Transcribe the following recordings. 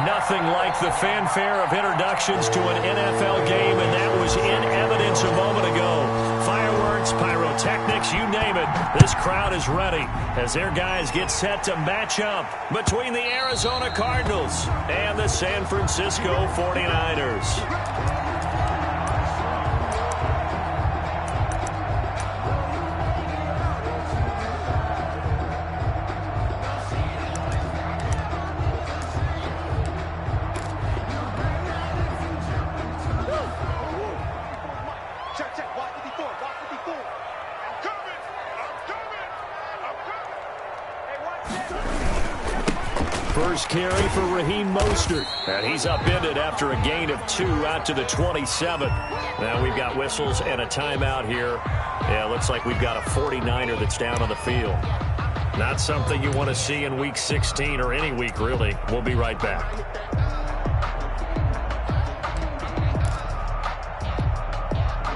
Nothing like the fanfare of introductions to an NFL game, and that was in evidence a moment ago. Fireworks, pyrotechnics, you name it. This crowd is ready as their guys get set to match up between the Arizona Cardinals and the San Francisco 49ers. First carry for Raheem Mostert, and he's upended after a gain of 2 out to the 27. Now we've got whistles and a timeout here. Yeah, it looks like we've got a 49er that's down on the field. Not something you want to see in Week 16 or any week, really. We'll be right back.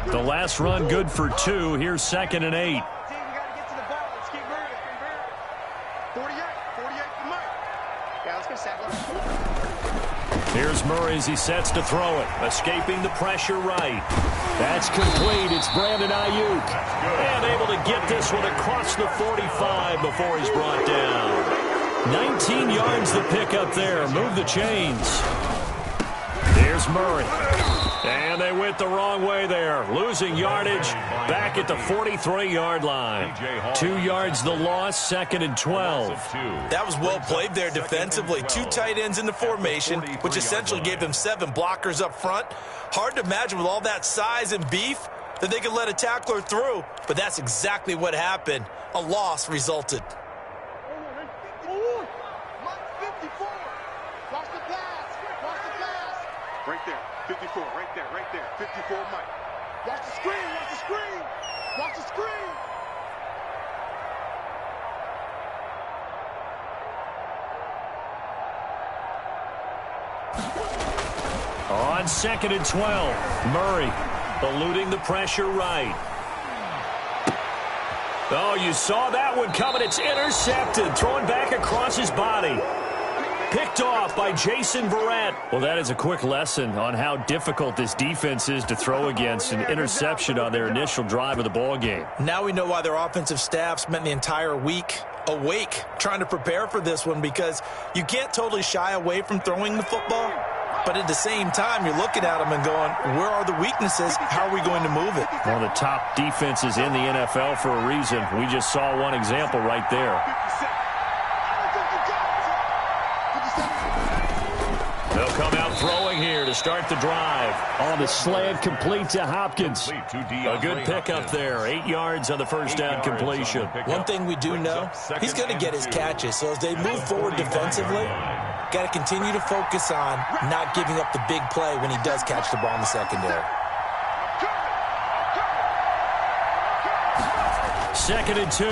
The last run good for 2. Here's 2nd and 8. Here's Murray as he sets to throw it. Escaping the pressure right. That's complete. It's Brandon Ayuk. And able to get this one across the 45 before he's brought down. 19 yards the pickup there. Move the chains. Here's Murray. And they went the wrong way there. Losing yardage back at the 43-yard line. 2 yards the loss, 2nd and 12. That was well played there defensively. 2 tight ends in the formation, which essentially gave them 7 blockers up front. Hard to imagine with all that size and beef that they could let a tackler through, but that's exactly what happened. A loss resulted. Right there, 54, right there, 54, Mike. Watch the screen, watch the screen, watch the screen. On 2nd and 12, Murray eluding the pressure right. Oh, you saw that one coming. It's intercepted, thrown back across his body. Picked off by Jason Verrett. Well, that is a quick lesson on how difficult this defense is to throw against. An interception on their initial drive of the ball game. Now we know why their offensive staff spent the entire week awake trying to prepare for this one, because you can't totally shy away from throwing the football. But at the same time, you're looking at them and going, where are the weaknesses? How are we going to move it? One of the top defenses in the NFL for a reason. We just saw one example right there. They'll come out throwing here to start the drive. On the slant, complete to Hopkins. A good pickup there. 8 yards on the first down completion. One thing we do know, he's going to get his catches. So as they move forward defensively, got to continue to focus on not giving up the big play when he does catch the ball in the secondary. 2nd and 2.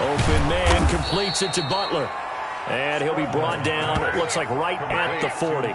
Open man completes it to Butler. And he'll be brought down, it looks like right at the 40.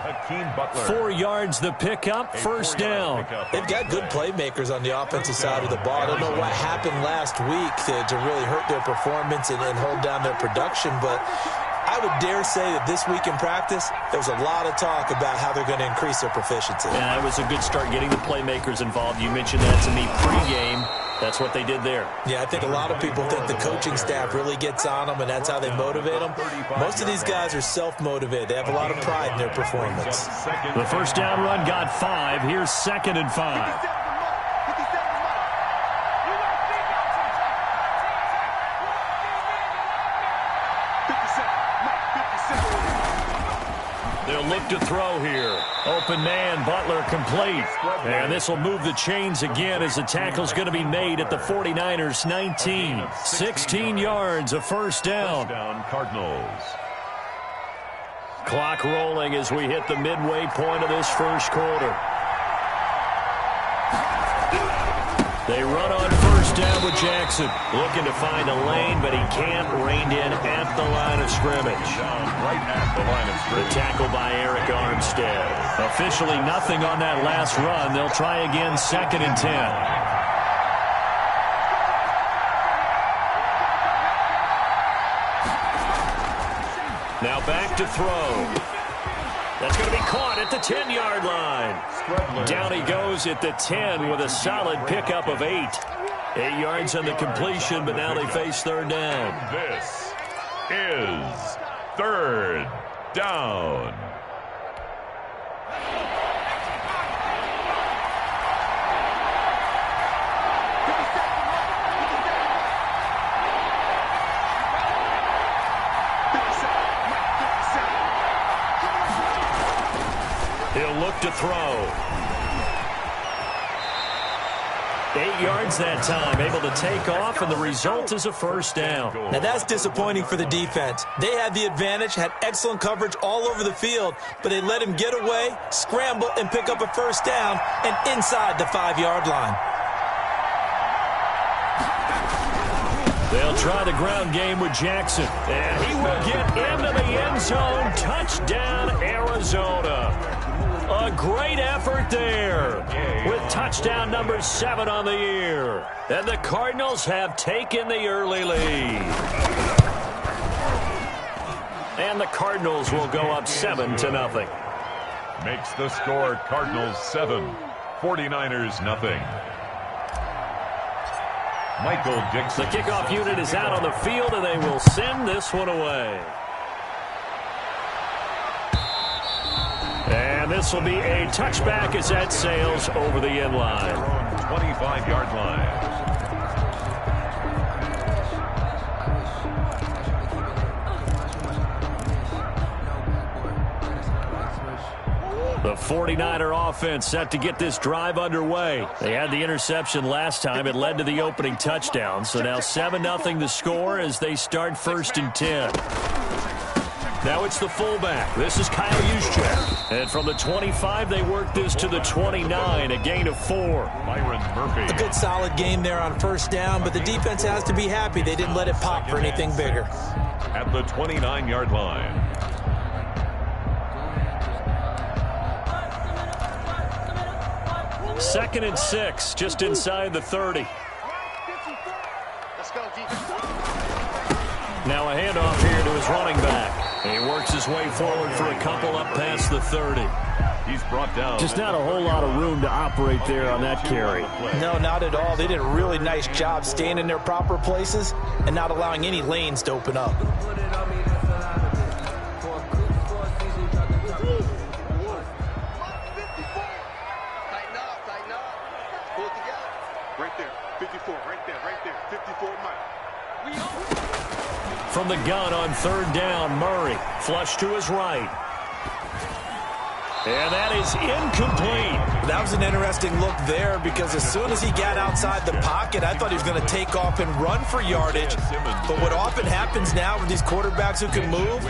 4 yards the pickup, first down. They've got good playmakers on the offensive side of the ball. I don't know what happened last week to really hurt their performance and hold down their production, but I would dare say that this week in practice, there was a lot of talk about how they're going to increase their proficiency. Yeah, it was a good start getting the playmakers involved. You mentioned that to me pregame. That's what they did there. Yeah, I think a lot of people think the coaching staff really gets on them, and that's how they motivate them. Most of these guys are self-motivated. They have a lot of pride in their performance. The first down run got 5. Here's 2nd and 5. They'll look to throw here. Open man, Butler complete. And this will move the chains again as the tackle's going to be made at the 49ers 19. 16 yards, a first down. Cardinals. Clock rolling as we hit the midway point of this first quarter. They run on first down with Jackson. Looking to find a lane, but he can't. Reined in at the line of scrimmage. Right at the line of scrimmage. The tackle by Eric Armstead. Officially nothing on that last run. They'll try again, 2nd and 10. Now back to throw. That's going to be caught at the 10-yard line. Down he goes at the 10 with a solid pickup of 8. 8 yards on the completion, but now they face third down. This is third down. He'll look to throw. 8 yards that time, able to take off, and the result is a first down. Now that's disappointing for the defense. They had the advantage, had excellent coverage all over the field, but they let him get away, scramble, and pick up a first down, and inside the 5-yard line. They'll try the ground game with Jackson, and he will get into the end zone. Touchdown, Arizona. A great effort there with touchdown number 7 on the year. And the Cardinals have taken the early lead. And the Cardinals will go up 7-0. Makes the score Cardinals 7, 49ers nothing. Michael Dixon. The kickoff unit is out on the field, and they will send this one away. And this will be a touchback as that sails over the end line. 25-yard line. The 49er offense set to get this drive underway. They had the interception last time. It led to the opening touchdown. So now 7-0 the score as they start 1st and 10. Now it's the fullback. This is Kyle Juszczyk. And from the 25, they work this to the 29, a gain of 4. Myron Murphy. A good solid game there on first down, but the defense has to be happy they didn't let it pop for anything bigger. At the 29-yard line. Second and 6, just inside the 30. Let's go, defense. Now a handoff here to his running back. He works his way forward for a couple up past the 30. He's brought down. Just not a whole lot of room to operate there on that carry. No, not at all. They did a really nice job staying in their proper places and not allowing any lanes to open up. Right there, 54, right there, 54 Mike. From the gun on third down, Murray. Flush to his right. And that is incomplete. That was an interesting look there because as soon as he got outside the pocket, I thought he was going to take off and run for yardage. But what often happens now with these quarterbacks who can move,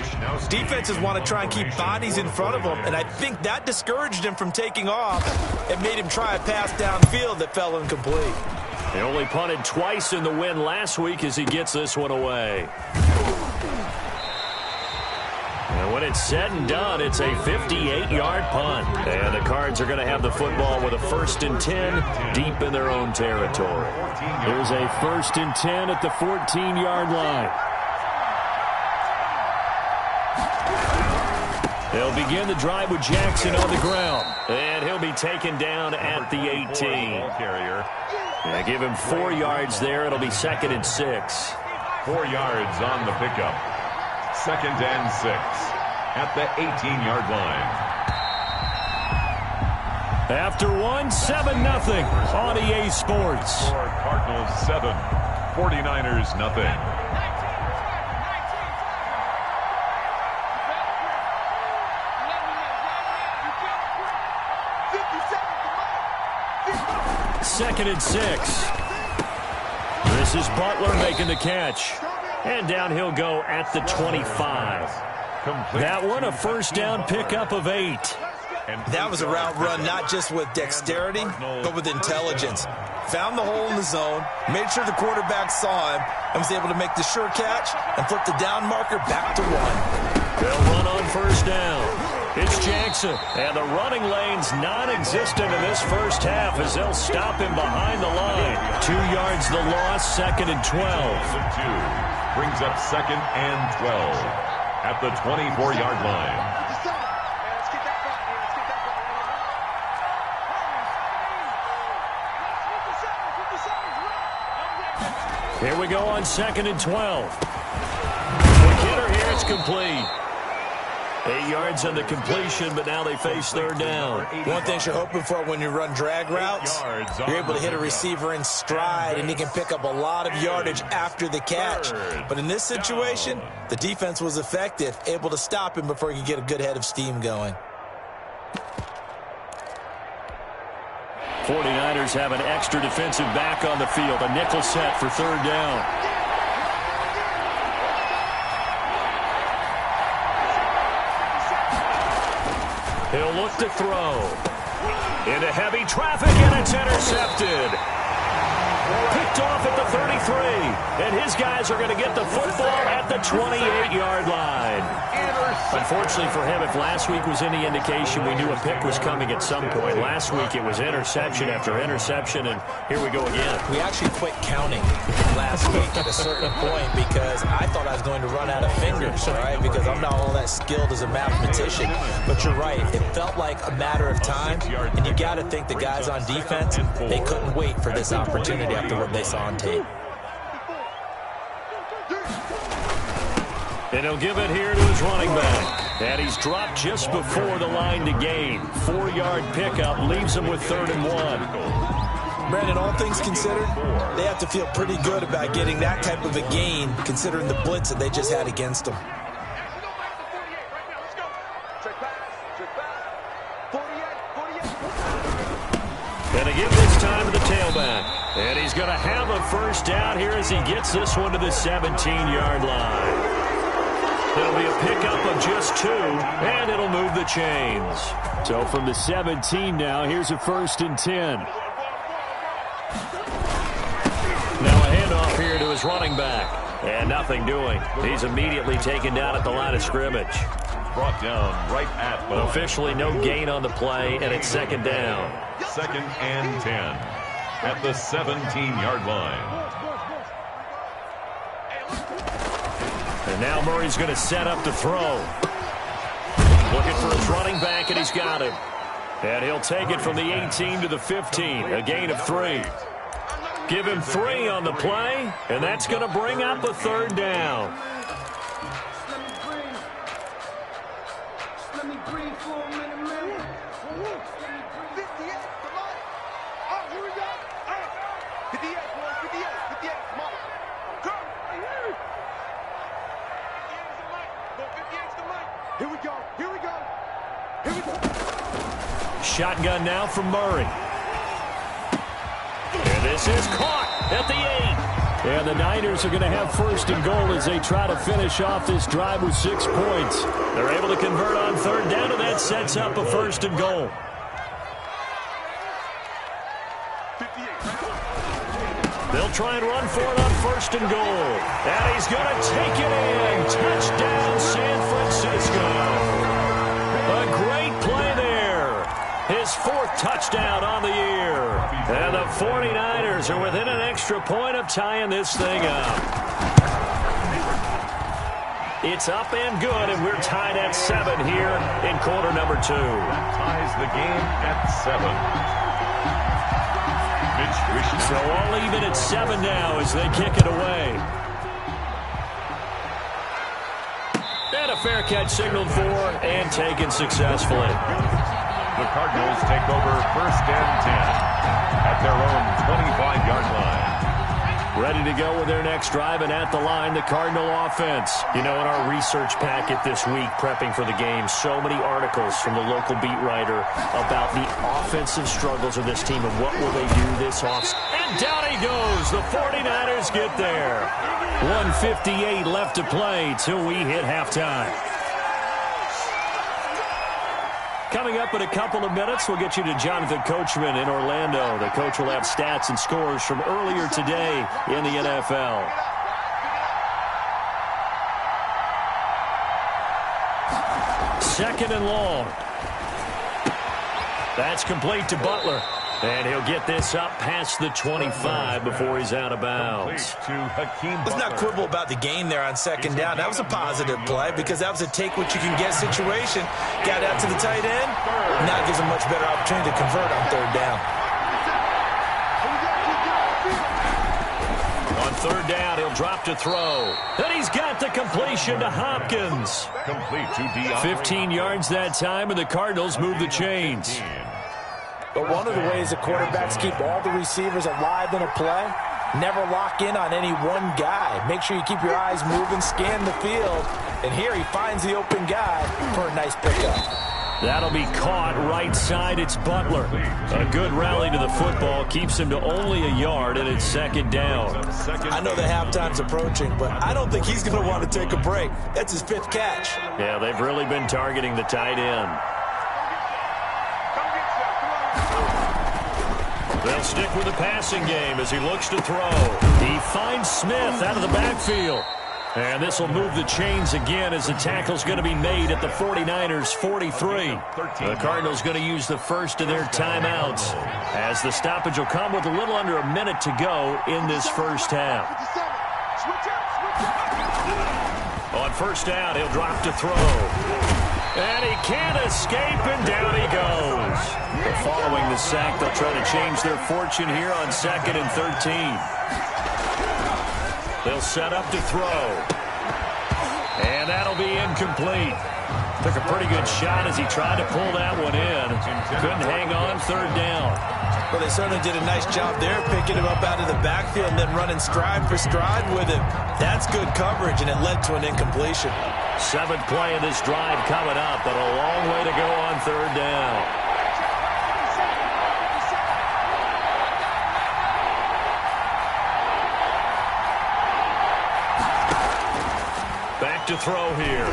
defenses want to try and keep bodies in front of them, and I think that discouraged him from taking off and made him try a pass downfield that fell incomplete. He only punted twice in the win last week as he gets this one away. And when it's said and done, it's a 58-yard punt. And the Cards are going to have the football with a 1st and 10 deep in their own territory. There's a 1st and 10 at the 14-yard line. They'll begin the drive with Jackson on the ground. And he'll be taken down at the 18. Yeah, give him 4 yards there. It'll be 2nd and 6. 4 yards on the pickup. 2nd and 6 at the 18-yard line. After 7-0 on EA Sports. Cardinals 7, 49ers nothing. Second and 6. This is Butler making the catch. And down he'll go at the 25. That one a first down pickup of 8. That was a route run not just with dexterity, but with intelligence. Found the hole in the zone, made sure the quarterback saw him, and was able to make the sure catch and flip the down marker back to 1. They'll run on first down. It's Jackson, and the running lane's non-existent in this first half as they'll stop him behind the line. 2 yards the loss, 2nd and 12. Brings up 2nd and 12. at the 24-yard line. Here we go on 2nd and 12. Quick hitter here, it's complete. 8 yards on the completion, but now they face third down. One thing you're hoping for when you run drag routes, you're able to hit a receiver in stride, and he can pick up a lot of yardage after the catch. But in this situation, the defense was effective, able to stop him before he could get a good head of steam going. 49ers have an extra defensive back on the field, a nickel set for third down. He'll look to throw. Into heavy traffic, and it's intercepted. Picked off at the 33. And his guys are going to get the football at the 28-yard line. Unfortunately for him, if last week was any indication, we knew a pick was coming at some point. Last week it was interception after interception, and here we go again. We actually quit counting last week at a certain point because I thought I was going to run out of fingers, all right, because I'm not all that skilled as a mathematician. But you're right. It felt like a matter of time, and you got to think the guys on defense, they couldn't wait for this opportunity after what they saw on tape. And he'll give it here to his running back. And he's dropped just before the line to gain. 4-yard pickup leaves him with 3rd and 1. Brandon, all things considered, they have to feel pretty good about getting that type of a gain, considering the blitz that they just had against them. And again this time to the tailback. And he's going to have a first down here as he gets this one to the 17-yard line. It'll be a pickup of just 2, and it'll move the chains. So from the 17 now, here's a 1st and 10. Now a handoff here to his running back. And nothing doing. He's immediately taken down at the line of scrimmage. Brought down right at the Officially no gain on the play, and it's 2nd down. 2nd and 10 at the 17-yard line. And now Murray's going to set up to throw. Looking for his running back, and he's got him. And he'll take it from the 18 to the 15, a gain of 3. Give him 3 on the play, and that's going to bring up a 3rd down. Let me breathe for a minute, man. 58, come on. Oh, here we go. 58, boys, 58, 58, come on. Come. Here we go, here we go, here we go. Shotgun now from Murray. And this is caught at the 8. And the Niners are going to have 1st and goal as they try to finish off this drive with 6 points. They're able to convert on 3rd down, and that sets up a 1st and goal. They'll try and run for it on 1st and goal. And he's going to take it in. Touchdown, San Francisco. A great play there. His 4th touchdown on the year. And the 49ers are within an extra point of tying this thing up. It's up and good, and we're tied at 7 here in quarter number 2. Ties the game at 7. So all even at 7 now as they kick it away. And a fair catch signaled for and taken successfully. The Cardinals take over 1st and 10 at their own 25-yard line. Ready to go with their next drive, and at the line, the Cardinal offense. You know, in our research packet this week, prepping for the game, so many articles from the local beat writer about the offensive struggles of this team and what will they do this offseason. And down he goes. The 49ers get there. 1:58 left to play till we hit halftime. Coming up in a couple of minutes, we'll get you to Jonathan Coachman in Orlando. The coach will have stats and scores from earlier today in the NFL. Second and long. That's complete to Butler. And he'll get this up past the 25 before he's out of bounds. Let's not quibble about the gain there on second down. That was a positive play because that was a take-what-you-can-get situation. Got out to the tight end. Now it gives him much better opportunity to convert on third down. On third down, he'll drop to throw. And he's got the completion to Hopkins. Complete to Dion. 15 yards that time, and the Cardinals move the chains. But one of the ways the quarterbacks keep all the receivers alive in a play, never lock in on any one guy. Make sure you keep your eyes moving, scan the field. And here he finds the open guy for a nice pickup. That'll be caught right side. It's Butler. A good rally to the football keeps him to only a yard, and it's second down. I know the halftime's approaching, but I don't think he's going to want to take a break. That's his 5th catch. Yeah, they've really been targeting the tight end. They'll stick with the passing game as he looks to throw. He finds Smith out of the backfield. And this will move the chains again as the tackle's going to be made at the 49ers' 43. The Cardinals going to use the first of their timeouts as the stoppage will come with a little under a minute to go in this first half. On first down, he'll drop to throw. And he can't escape, and down he goes. Following the sack, they'll try to change their fortune here on 2nd and 13. They'll set up to throw. And that'll be incomplete. Took a pretty good shot as he tried to pull that one in. Couldn't hang on third down. Well, they certainly did a nice job there, picking him up out of the backfield and then running stride for stride with him. That's good coverage, and it led to an incompletion. 7th play of this drive coming up, but a long way to go on third down. Back to throw here.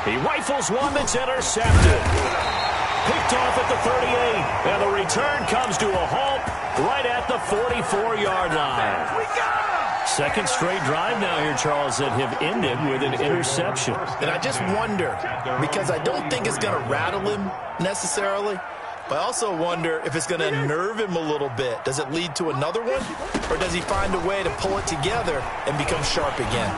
He rifles one that's intercepted. Picked off at the 38, and the return comes to a halt right at the 44-yard line. Second straight drive now here, Charles, that have ended with an interception. And I just wonder, because I don't think it's going to rattle him necessarily, but I also wonder if it's going to nerve him a little bit. Does it lead to another one, or does he find a way to pull it together and become sharp again?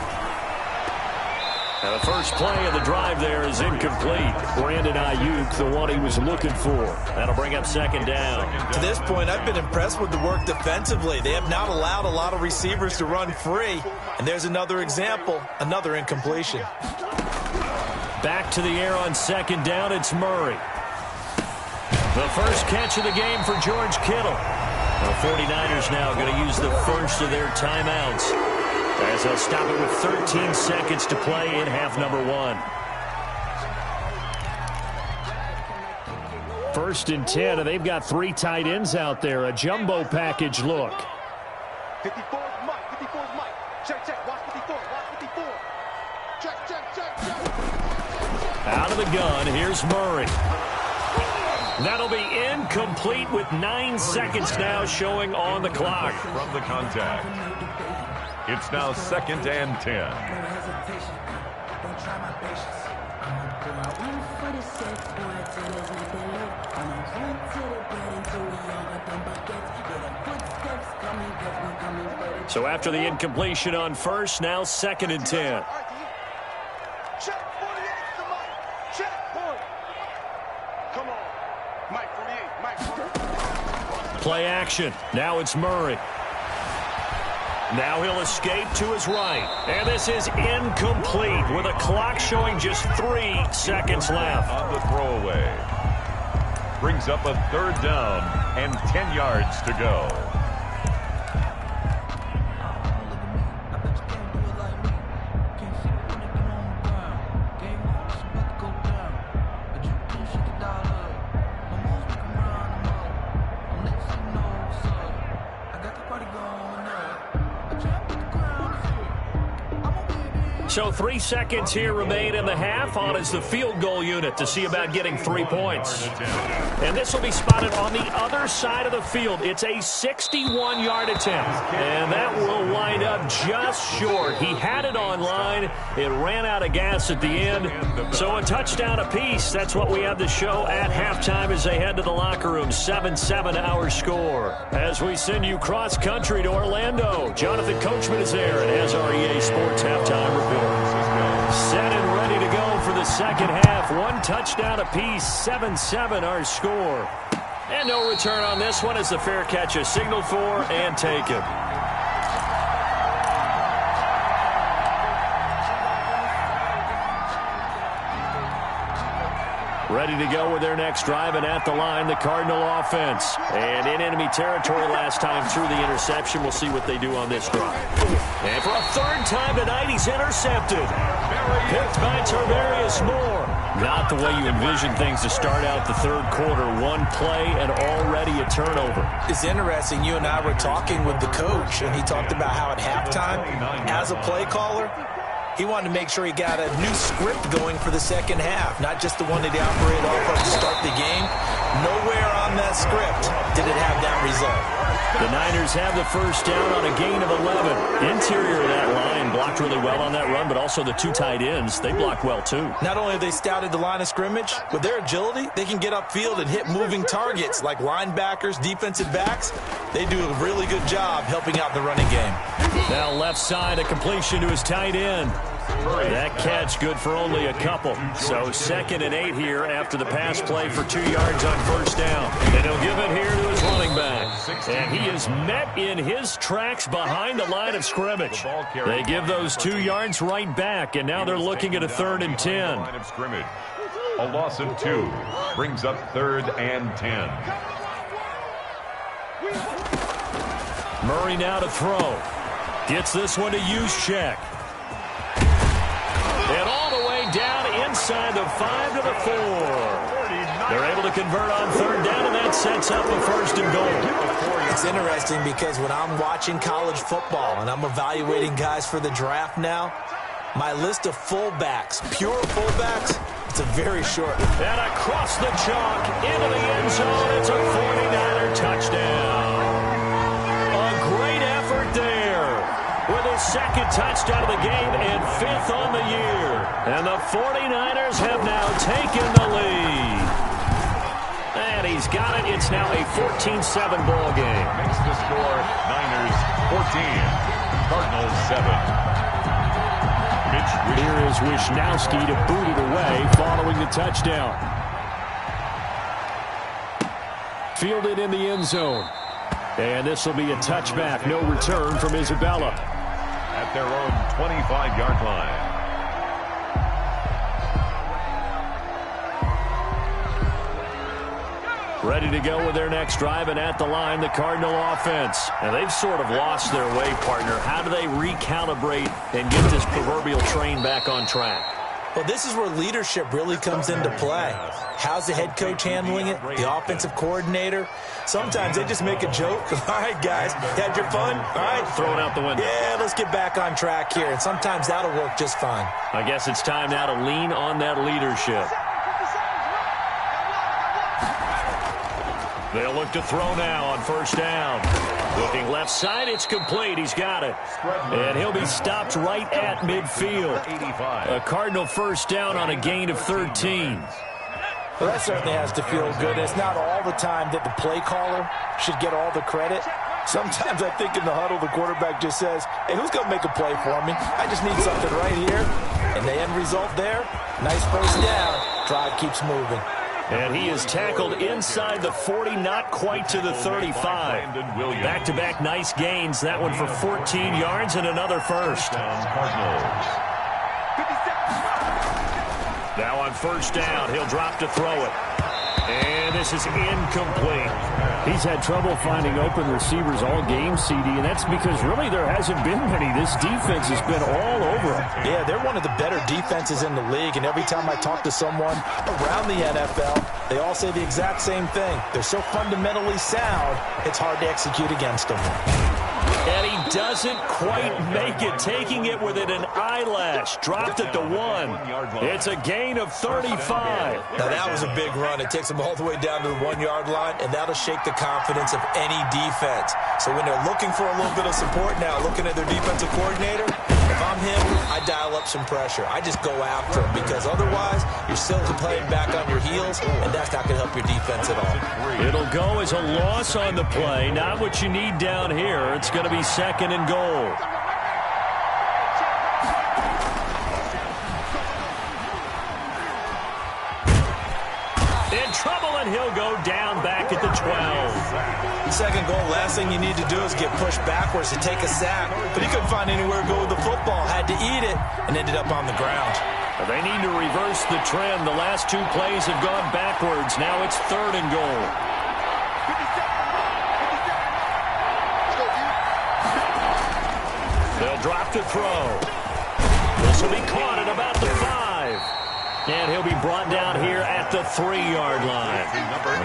And the first play of the drive there is incomplete. Brandon Ayuk, the one he was looking for. That'll bring up second down. To this point, I've been impressed with the work defensively. They have not allowed a lot of receivers to run free. And there's another example, another incompletion. Back to the air on second down, it's Murray. The first catch of the game for George Kittle. The 49ers now going to use the first of their timeouts, as they'll stop it with 13 seconds to play in half number 1. 1st and 10, and they've got 3 tight ends out there. A jumbo package look. 54 is Mike. 54 is Mike. Check. Watch 54. Watch 54. Check. Out of the gun, here's Murray. That'll be incomplete with 9 seconds now showing on the clock. From the contact. It's now 2nd and 10. So after the incompletion on first, now 2nd and 10. Check 48 to Mike. Check point. Come on. Mike 48. Mike 48. Play action. Now it's Murray. Now he'll escape to his right. And this is incomplete with a clock showing just 3 seconds left. On the throwaway. Brings up a 3rd down and 10 yards to go. So 3 seconds here remain in the half. On is the field goal unit to see about getting 3 points. And this will be spotted on the other side of the field. It's a 61-yard attempt. And that will wind up just short. He had it on line. It ran out of gas at the end. So a touchdown apiece. That's what we have to show at halftime as they head to the locker room. 7-7 our score. As we send you cross-country to Orlando, Jonathan Coachman is there and has our EA Sports halftime report. Set and ready to go for the second half. 1 touchdown apiece, 7-7 our score. And no return on this one as the fair catch is signaled for and taken. Ready to go with their next drive, and at the line, the Cardinal offense. And in enemy territory last time through the interception. We'll see what they do on this drive. And for a third time tonight, he's intercepted. Picked by Tarvarius Moore. Not the way you envision things to start out the third quarter. 1 play and already a turnover. It's interesting. You and I were talking with the coach, and he talked about how at halftime, as a play caller, he wanted to make sure he got a new script going for the second half, not just the one that he operated off of to start the game. Nowhere on that script did it have that result. The Niners have the first down on a gain of 11. Interior of that line blocked really well on that run, but also the 2 tight ends, they blocked well too. Not only have they scouted the line of scrimmage, with their agility, they can get upfield and hit moving targets like linebackers, defensive backs. They do a really good job helping out the running game. Now left side, a completion to his tight end. That catch good for only a couple. So 2nd and 8 here after the pass play for 2 yards on first down. And he'll give it here to his running back. And he is met in his tracks behind the line of scrimmage. They give those 2 yards right back, and now they're looking at a 3rd and 10. A loss of 2 brings up 3rd and 10. Murray now to throw. Gets this one to Juszczyk. And all the way down inside the 5 to the 4. They're able to convert on 3rd down, and that sets up a 1st and goal. It's interesting because when I'm watching college football and I'm evaluating guys for the draft now, my list of fullbacks, pure fullbacks, it's a very short. And across the chalk into the end zone, it's a 49er touchdown. A great effort there with his 2nd touchdown of the game and 5th on the year. And the 49ers have now taken the lead. And he's got it. It's now a 14-7 ball game. Makes the score Niners 14, Cardinals 7. Here is Wisnowski to boot it away following the touchdown. Fielded in the end zone. And this will be a touchback. No return from Isabella. At their own 25-yard line. Ready to go with their next drive, and at the line, the Cardinal offense. And they've sort of lost their way, partner. How do they recalibrate and get this proverbial train back on track? Well, this is where leadership really comes into play. How's the head coach handling it? The offensive coordinator? Sometimes they just make a joke. All right, guys, had your fun? All right. Throw it out the window. Yeah, let's get back on track here. And sometimes that'll work just fine. I guess it's time now to lean on that leadership. They'll look to throw now on first down. Looking left side, it's complete. He's got it. And he'll be stopped right at midfield. A Cardinal first down on a gain of 13. Well, that certainly has to feel good. It's not all the time that the play caller should get all the credit. Sometimes I think in the huddle, the quarterback just says, hey, who's going to make a play for me? I just need something right here. And the end result there, nice first down. Drive keeps moving. And he is tackled inside the 40, not quite to the 35. Back-to-back nice gains. That one for 14 yards and another first. Now on first down, he'll drop to throw it. And this is incomplete. He's had trouble finding open receivers all game, CD, and that's because really there hasn't been many. This defense has been all over him. Yeah, they're one of the better defenses in the league, and every time I talk to someone around the NFL, they all say the exact same thing. They're so fundamentally sound, it's hard to execute against them. And he doesn't quite make it, taking it within an eyelash. Dropped it to 1. It's a gain of 35. Now, that was a big run. It takes them all the way down to the 1-yard line, and that'll shake the confidence of any defense. So when they're looking for a little bit of support now, looking at their defensive coordinator, if I'm him, I dial up some pressure. I just go after him because otherwise you're still playing back on your heels, and that's not going to help your defense at all. It'll go as a loss on the play. Not what you need down here. It's going to be 2nd and goal. In trouble, and he'll go down back at the 12. Second goal, last thing you need to do is get pushed backwards to take a sack. But he couldn't find anywhere to go with the football. Had to eat it and ended up on the ground. They need to reverse the trend. The last 2 plays have gone backwards. Now it's 3rd and goal. They'll drop to throw. This will be caught at about the 5. And he'll be brought down here at the 3-yard line.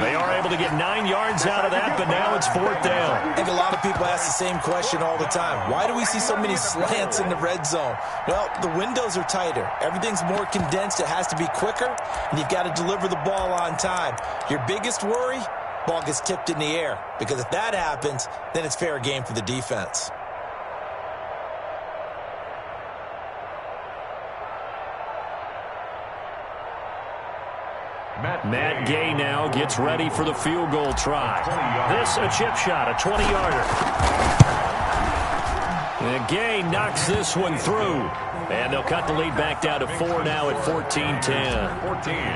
They are able to get 9 yards out of that, but now it's 4th down. I think a lot of people ask the same question all the time. Why do we see so many slants in the red zone? Well, the windows are tighter. Everything's more condensed. It has to be quicker, and you've got to deliver the ball on time. Your biggest worry, ball gets tipped in the air, because if that happens, then it's fair game for the defense. Matt Gay now gets ready for the field goal try. This a chip shot, a 20-yarder. And Gay knocks this one through. And they'll cut the lead back down to 4 now at 14-10.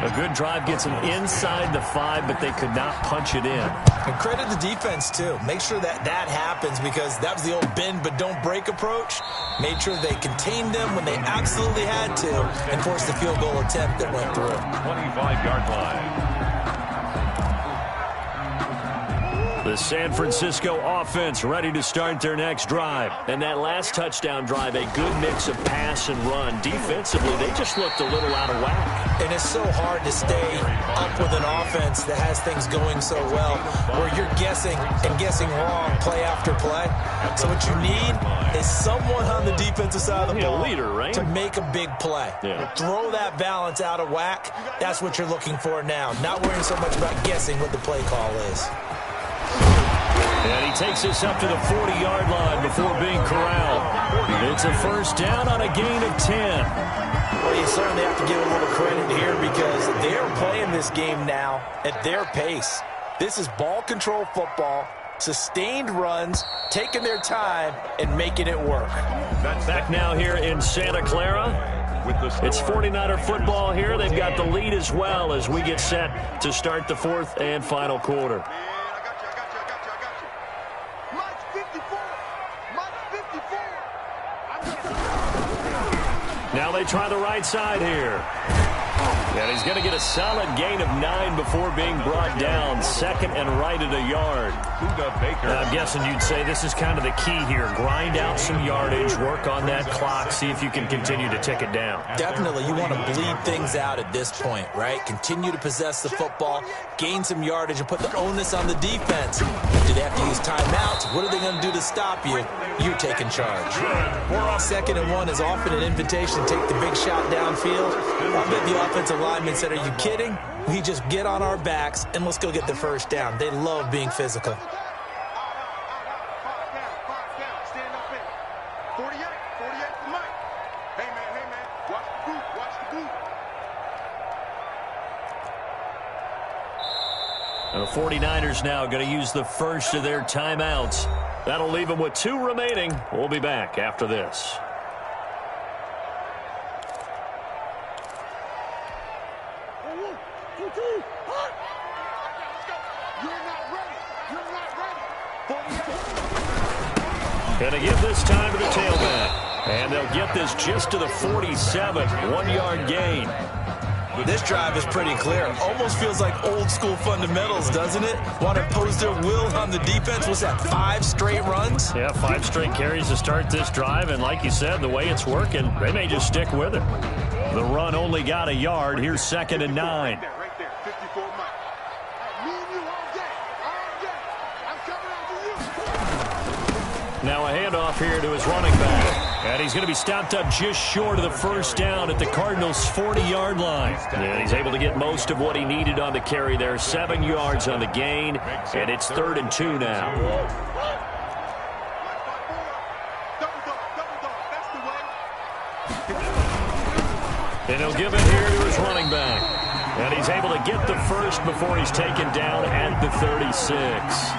A good drive gets them inside the 5, but they could not punch it in. And credit the defense, too. Make sure that happens, because that was the old bend but don't break approach. Made sure they contained them when they absolutely had to and forced the field goal attempt that went through. 25-yard line. The San Francisco offense ready to start their next drive. And that last touchdown drive, a good mix of pass and run. Defensively, they just looked a little out of whack. And it's so hard to stay up with an offense that has things going so well, where you're guessing and guessing wrong play after play. So what you need is someone on the defensive side of the ball, leader, right? to make a big play. Yeah. Throw that balance out of whack. That's what you're looking for now. Not worrying so much about guessing what the play call is. And he takes us up to the 40-yard line before being corralled. It's a 1st down on a gain of 10. Well, you certainly have to give a little credit here, because they're playing this game now at their pace. This is ball control football, sustained runs, taking their time, and making it work. Back now here in Santa Clara. It's 49er football here. They've got the lead as well as we get set to start the 4th and final quarter. Now they try the right side here. And he's going to get a solid gain of 9 before being brought down. 2nd and right at a yard. I'm guessing you'd say this is kind of the key here. Grind out some yardage, work on that clock, see if you can continue to tick it down. Definitely, you want to bleed things out at this point, right? Continue to possess the football, gain some yardage, and put the onus on the defense. Do they have to use timeouts? What are they going to do to stop you? You're taking charge. 2nd and 1 is often an invitation to take the big shot downfield. I bet the offensive lineman said, "Are you kidding? We just get on our backs and let's go get the 1st down." They love being physical. 48, for Mike. Hey, man, watch the boot. The 49ers now going to use the first of their timeouts. That'll leave them with 2 remaining. We'll be back after this. Going to give this time to the tailback. And they'll get this just to the 47. 1-yard gain. This drive is pretty clear. Almost feels like old school fundamentals, doesn't it? Want to impose their will on the defense. What's that, 5 straight runs? Yeah, 5 straight carries to start this drive. And like you said, the way it's working, they may just stick with it. The run only got a yard. Here's 2nd and 9. Right there, 54 Mike. Me and you all day. I'm coming after you. Now a handoff here to his running back. And he's going to be stopped up just short of the first down at the Cardinals' 40-yard line. And he's able to get most of what he needed on the carry there. 7 yards on the gain, and it's 3rd and 2 now. And he'll give it here to his running back. And he's able to get the first before he's taken down at the 36.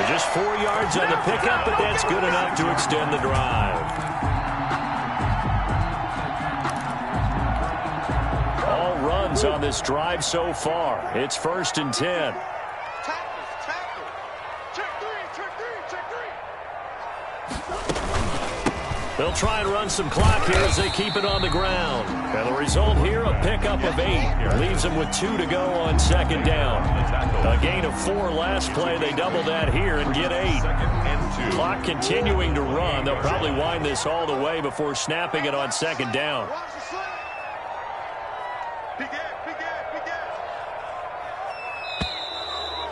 Just 4 yards on the pickup, but that's good enough to extend the drive. All runs on this drive so far. It's 1st and 10. They'll try and run some clock here as they keep it on the ground. And the result here, a pickup of 8. Leaves them with 2 to go on 2nd down. A gain of 4 last play. They double that here and get 8. Clock continuing to run. They'll probably wind this all the way before snapping it on 2nd down.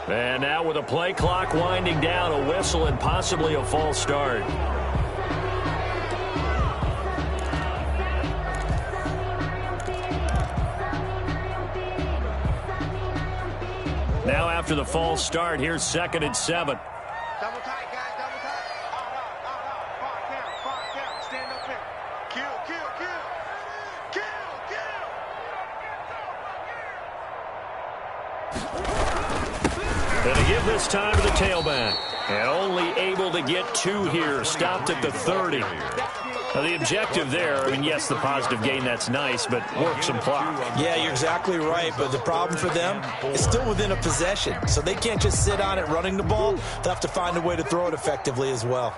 And now with a play clock winding down, a whistle and possibly a false start. Now after the false start, here's 2nd and 7. Double tight, guys, double tight. Out. 5 count. Stand up here. Kill. And to give this time to the tailback. And only able to get 2 here. Stopped at the 30. Now the objective there, I mean, yes, the positive gain, that's nice, but work some clock. Yeah, you're exactly right, but the problem for them is still within a possession, so they can't just sit on it running the ball. They'll have to find a way to throw it effectively as well.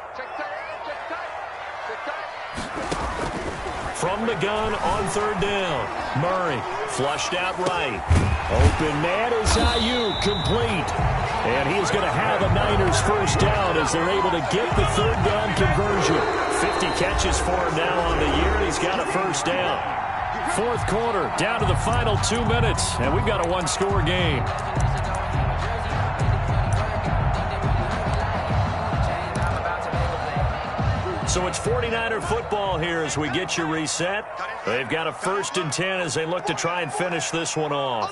From the gun on 3rd down. Murray flushed out right. Open man is Ayuk, complete. And he is going to have a Niners first down as they're able to get the 3rd down conversion. 50 catches for him now on the year, and he's got a first down. 4th quarter, down to the final 2 minutes, and we've got a 1-score game. So it's 49er football here as we get you reset. They've got a 1st and 10 as they look to try and finish this one off.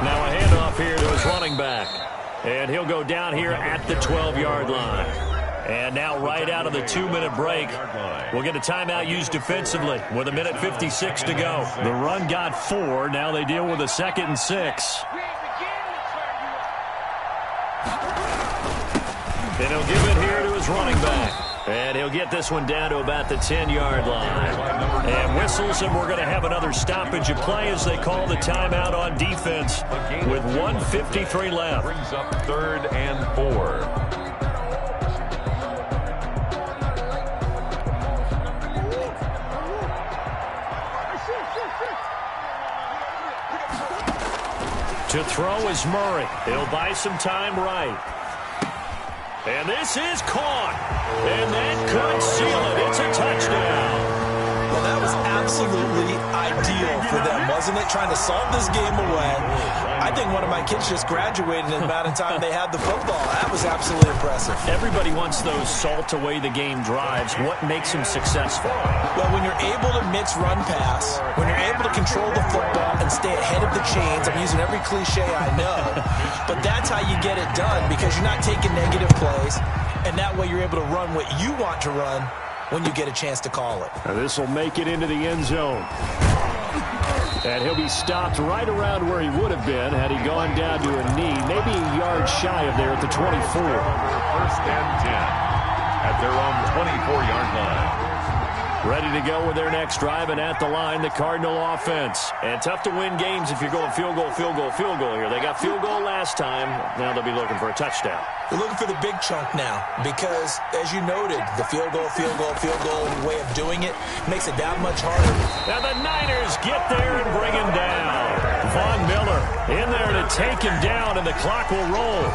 Now a handoff here to his running back. And he'll go down here at the 12-yard line. And now right out of the 2-minute break, we'll get a timeout used defensively with 1:56 to go. The run got 4. Now they deal with a 2nd and 6. And he'll give it here to his running back. And he'll get this one down to about the 10-yard line. And whistles, and we're going to have another stoppage of play as they call the timeout on defense with 1:53 left. Brings up 3rd and 4. To throw is Murray. He'll buy some time right. And this is caught. And that could seal it. It's a touchdown. Well, that was absolutely ideal for them, wasn't it? Trying to solve this game away. I think one of my kids just graduated in the amount of time they had the football. That was absolutely impressive. Everybody wants those salt-away-the-game drives. What makes them successful? Well, when you're able to mix run-pass, when you're able to control the football and stay ahead of the chains, I'm using every cliche I know, but that's how you get it done because you're not taking negative plays, and that way you're able to run what you want to run when you get a chance to call it. Now this will make it into the end zone. And he'll be stopped right around where he would have been had he gone down to a knee, maybe a yard shy of there at the 24. 1st and 10 at their own 24-yard line. Ready to go with their next drive, and at the line, the Cardinal offense. And tough to win games if you're going field goal here. They got field goal last time. Now they'll be looking for a touchdown. They're looking for the big chunk now because, as you noted, the field goal way of doing it makes it that much harder. Now the Niners get there and bring him down. Von Miller in there to take him down, and the clock will roll.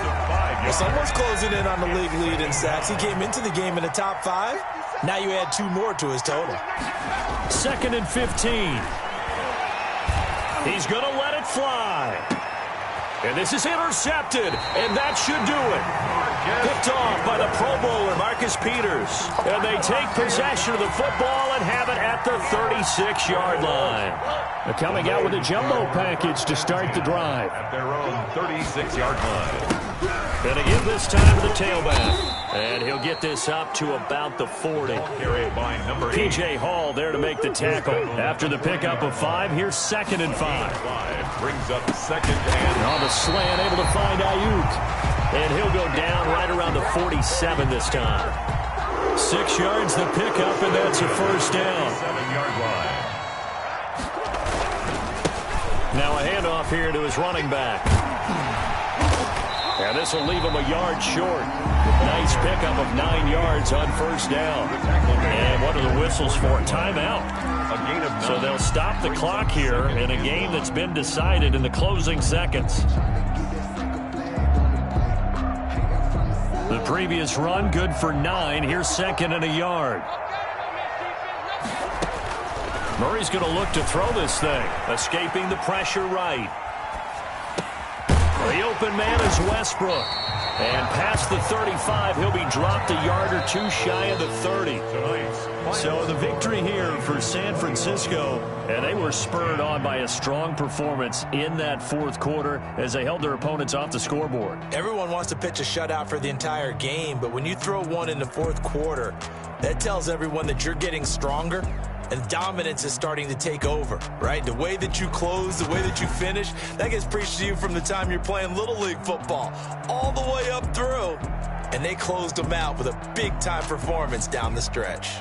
Well, someone's closing in on the league lead in sacks. He came into the game in the top 5. Now you add 2 more to his total. 2nd and 15. He's going to let it fly. And this is intercepted, and that should do it. Picked off by the Pro Bowler, Marcus Peters. And they take possession of the football and have it at the 36-yard line. They're coming out with a jumbo package to start the drive. At their own 36-yard line. Gonna give this time to the tailback. And he'll get this up to about the 40. Carried by number 8. P.J. Hall there to make the tackle. After the pickup of 5, here's 2nd and 5. Brings up 2nd and... On the slant, able to find Ayuk. And he'll go down right around the 47 this time. 6 yards the pickup, and that's a first down. 7-yard line. Now a handoff here to his running back. And this will leave him a yard short. Nice pickup of 9 yards on first down. And what are the whistles for? Timeout. A gain of 9. So they'll stop the clock here in a game that's been decided in the closing seconds. The previous run good for 9. Here's 2nd and a yard. Murray's going to look to throw this thing. Escaping the pressure right. The open man is Westbrook. And past the 35, he'll be dropped a yard or 2 shy of the 30. So the victory here for San Francisco, and they were spurred on by a strong performance in that 4th quarter as they held their opponents off the scoreboard. Everyone wants to pitch a shutout for the entire game, but when you throw one in the 4th quarter, that tells everyone that you're getting stronger and dominance is starting to take over, right? The way that you close, the way that you finish, that gets preached to you from the time you're playing Little League football all the way up through. And they closed them out with a big-time performance down the stretch.